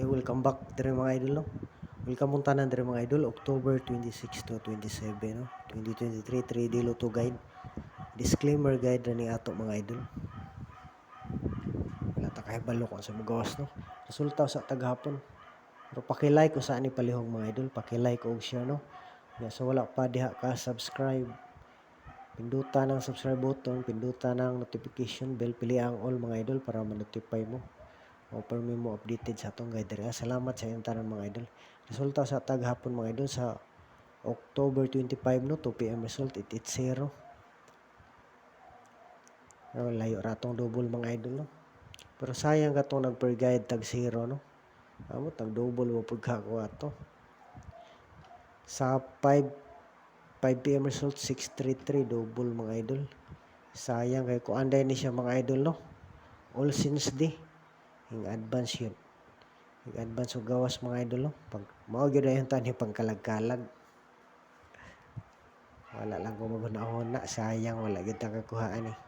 Okay, welcome back dire mga idol, no? Welcome mong tanan dire mga idol, October 26 to 27, no? 2023, 3D Lotto Guide. Disclaimer guide na ni ato mga idol. Wala ta kahibalo kung sa magawas, no? Resulta sa taghapon. Pero paki-like ko sa ani palihog mga idol, paki-like o share, no? So wala pa diha ka subscribe. Pindutan ng subscribe button, pindutan ng notification bell, pili ang all mga idol para ma-notify mo. O per mo updated sa atong guide diri. Salamat sa inyong tanan mga idol. Resulta sa taghapon mga idol sa October 25 no 2 PM result 880. Pero layo ratong double mga idol, no. Pero sayang katong nag per guide tag 0, no. Amo tag double mo pagka ko ato. Sa 5 PM result 633 double mga idol. Sayang kay ko anday ni siya mga idol, no. All since day ing advance yun. Advance og gawas mga idol, no. Pag mao gyud ayon tani pangkalag-kalag. Wala lang ko maghuna-huna, sayang wala gyud ta kakuhaan eh.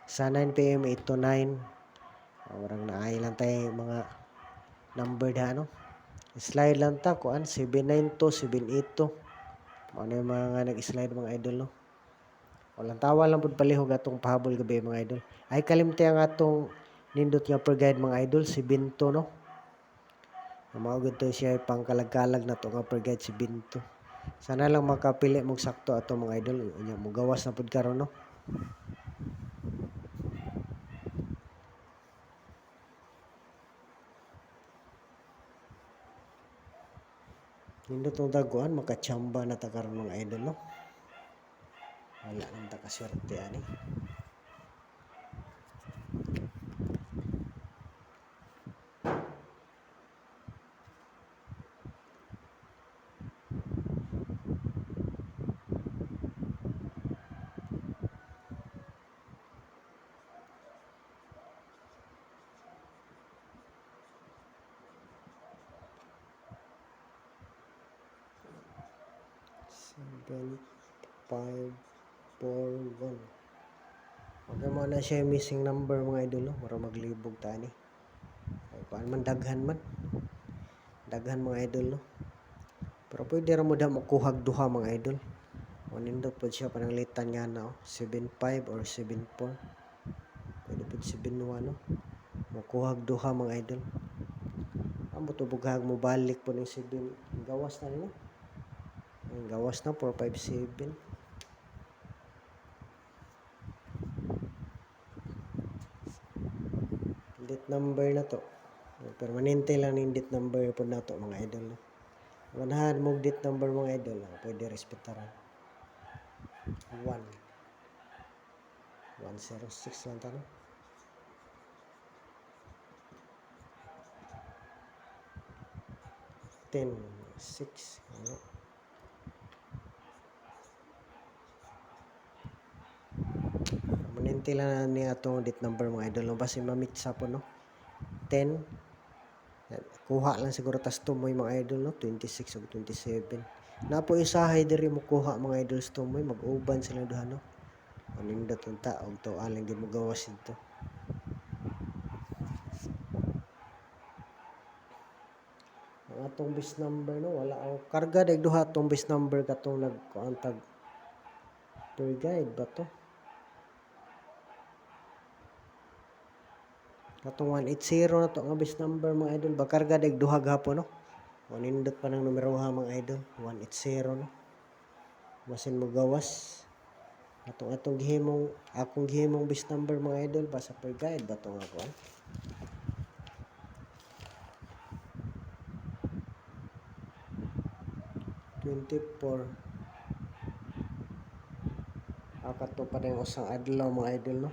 Sa 9 PM 8 to 9, orang naay lang tay mga number da no. Slide lang ta kuan 792 782. Mao na yung mga nag-slide mga idol, no. Walang tawa lang pud palihog atong pahabol gabi mga idol. Ay kalimti ang atong nindot nga per guide mga idol 72, no. Mao gud to siya pangkalag-kalag na to nga per guide 72. Sana lang makapili mong sakto ato mga idol. Unya mo gawas na pud karon, no. Nindot tong daguan makachamba na ta karon mga idol, no. Wala nang ta kaswerte ani. Seven, 5, 4, 1. Okay mo na siya missing number mga idol, no. Para maglibog ta ni. Ay paan man daghan man. Daghan mga idol, no. Pero pwede ra mo da makuhag duha mga idol. Manindot po siya pananglitan nga na, 7-5 or 7-4. Pwede po 7-1, no. Makuhag duha mga idol. Amo to bughag mo balik po ng 7. Gawas na no. Gawas na 457. Date number na to. Permanente lang yung date number po na to mga idol, no. Ganahan mo date number mga idol, pwede respetar. 106 lang ta, no. Ten, 6, ano. Permanente lang ni atong date number mga idol, no. Basta ma-mix up po, no. 10. Kuha lang siguro tas tumoy mga idol, no. 26 o 27. Napo isahay diri mo kuha mga idol sa tumoy, mag-uban sila duha, no. Anindot ang taog to alang gid mo gawas dito. Ang atong base number, no, wala ako karga dag duha atong base number katong nagkuantag per guide ba to. Katong 180 na to nga base number mga idol, ba karga dag duha gahapon, no. Anindot pa ng numero ha mga idol, 180, no. Masin mo gawas. Atong gihimong akong gihimong base number mga idol basta per guide ba to nga kuan. Kato pa rin usang adlaw mga idol, no.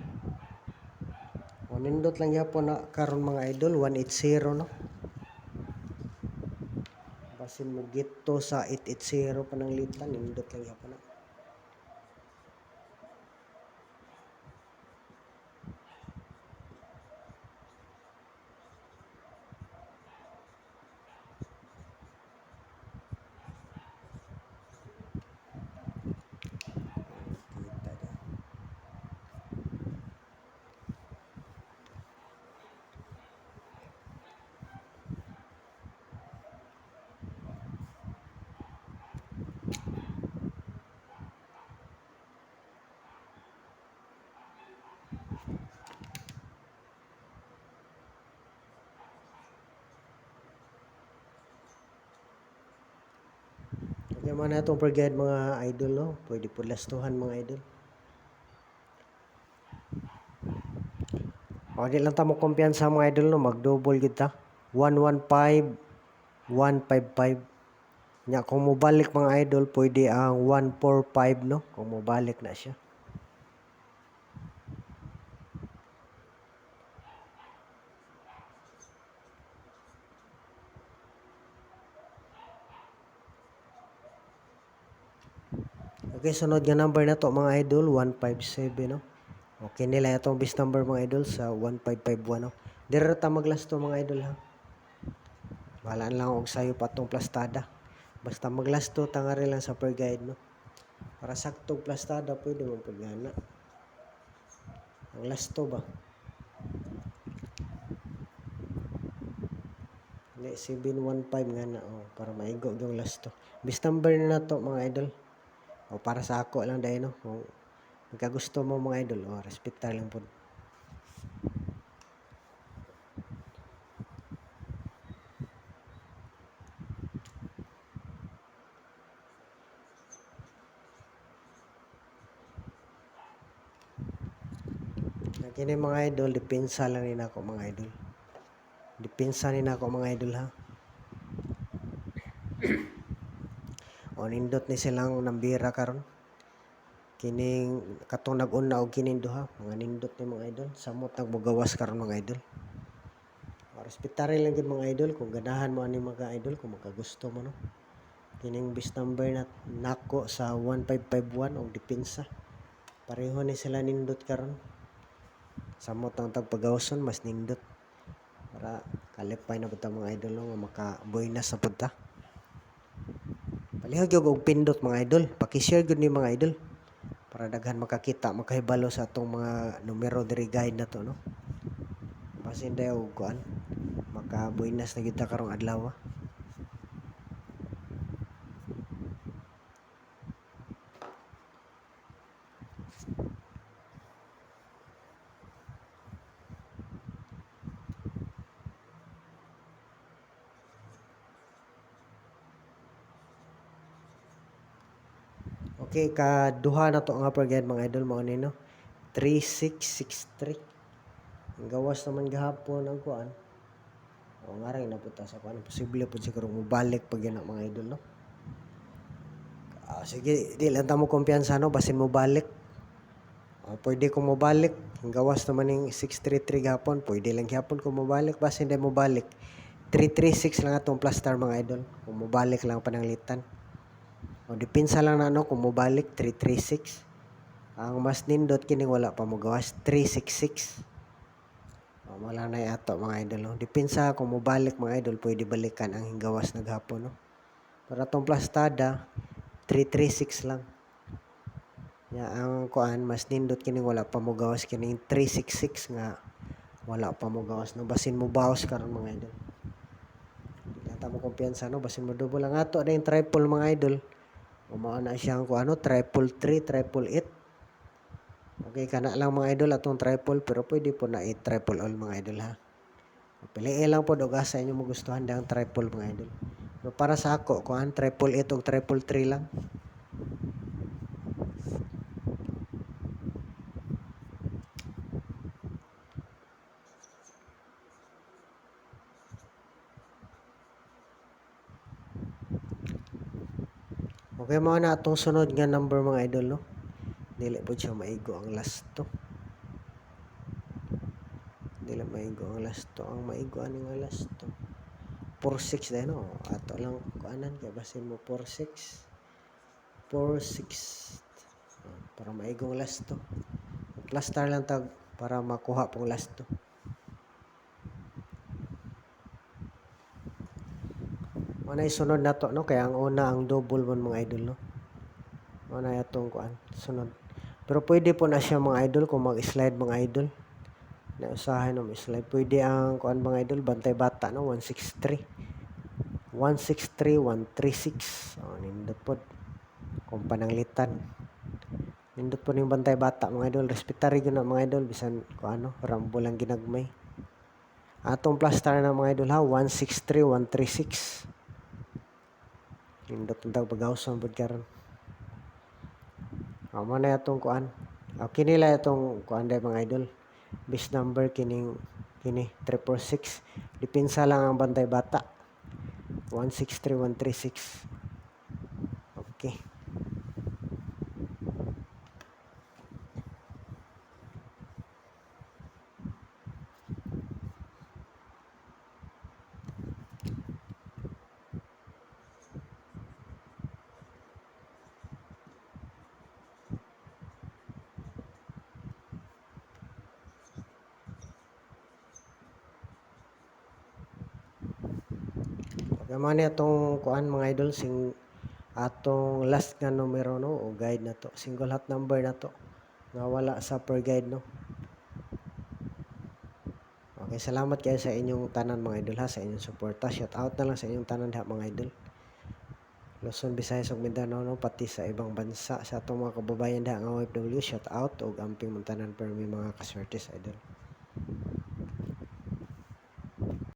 Nindot lang yapon na karon mga idol 180, no. Basin mo gito sa 880 pananglitan nindot lang yapon na. Kaya man na itong per guide mga idol, no? Pwede po lastuhan mga idol. O, di lang tamo kumpiyansa mga idol, no? Mag-double kita. 115, 155. Nya, kung mobalik mga idol, pwede ang 145, no? Kung mobalik na siya. Okay, sunod nga number na to mga idol, 157, no? Okay nila itong bis number mga idol sa 1551, no? Dira ta maglasto mga idol, ha? Wala lang og sayo pa tong plastada. Basta maglasto tangari lang sa per guide, no? Para saktong plastada pwede mo pagana. Ang lasto ba? Hindi, 715 nga na, oh, para maigo yung lasto. Bis number na to mga idol. O para sa ako lang dahil, no? Kung magkagusto mo mga idol, o respektar lang po. Kini mga idol, depensa lang nina ako mga idol. Depensa nina ako mga idol, ha. O nindot ni silang nambira karon. Kining katong nag-una og kining duha, mga nindot ni mga idol. Samot nagmugawas karon mga idol. O respetarin lang gid mga idol kung ganahan mo ani mga idol kung makagusto mo, no. Kining bis number na nako sa 1551 og depensa. Pareho ni sila nindot karon. Samot ang tagpagawason mas nindot para kalipay na buta mga idol, no, makabuinas sa punta. Palihog yung og pindot mga idol. Paki-share gud ni mga idol para daghan makakita, makahibalo sa atong mga numero diri guide na to, no. Basin daw og kuan makabuinas na kita karong adlaw. Okay, kaduha na to nga per guide mga idol mao ni, no. 3663. Ang gawas naman gahapon ang kuan. O nga rin napunta sa kuan. Posible po siguro mobalik pag yan mga idol, no. Sige, di lang tamo kumpiyansa, no. Basin mo balik. Pwede kung mobalik. Ang gawas naman ng 633 gahapon. Pwede lang gahapon kung mobalik. Basin di mobalik. 336 lang atong plastar mga idol. Kung mobalik lang pananglitan. O depensa lang na, no, kung mobalik 336. Ang mas nindot kining wala pa mo gawas 366. Wala na ato mga idol, no. Depensa kung mobalik mga idol, pwede balikan ang hinggawas na gahapon, no. Para tong plastada 336 lang. Ya ang kuan mas nindot kining wala pa mo gawas kining 366 nga wala pa mo gawas, no. Basin mo bawas karon mga idol. Di ta mo kumpiyansa, no. Basin mo double lang ato na yung triple mga idol. Mao na siyang kuan, no, 333, 888. Okay, kana lang mga idol atong triple pero pwede po na i-triple all mga idol, ha. Piliin lang po og asa inyo magustuhan dang triple mga idol. Pero para sa ako, kuan 888 og 333 lang. Okay, mao na atong sunod nga number mga idol, no. Dili po siya maigo ang last to. Dili maigo ang last to. Ang maigo ani nga last to. 46 dahil, no. Ato lang kuanan kay basin mo 46. 46. Para maigong last to. Plastar lang tag para makuha pong last to. Manay sunod na to, no, kaya ang una ang double man mga idol, no. Manay atong kuan sunod. Pero pwede po na siya mga idol kung mag-slide mga idol. Na usahay no slide. Pwede ang kuan mga idol bantay bata, no, 163. 163, 136. Nindot po kung pananglitan. Nindot po ning bantay bata mga idol. Respetari gyud na mga idol bisan ko ano, rambo lang ginagmay. Atong plastar na mga idol, ha, 163, 136. Nindot ang pag-awson pod karon. Mo na atong kuan. Kini la itong kuan day mga idol. Base number kini 346. Dipinsa lang ang bantay bata. 163136. Okay. Mo ni atong kuan mga idol atong last nga numero no o guide na to. Single hot number na to. Nga wala sa per guide no. Okay, salamat kayo sa inyong tanan mga idol ha, sa inyong suporta. Shout out na lang sa inyong tanan ha mga idol. Luzon, Visayas ug Mindanao no, pati sa ibang bansa sa atong mga kababayan da nga OFW, shout out ug amping mong tanan per may mga kaswerte sa idol.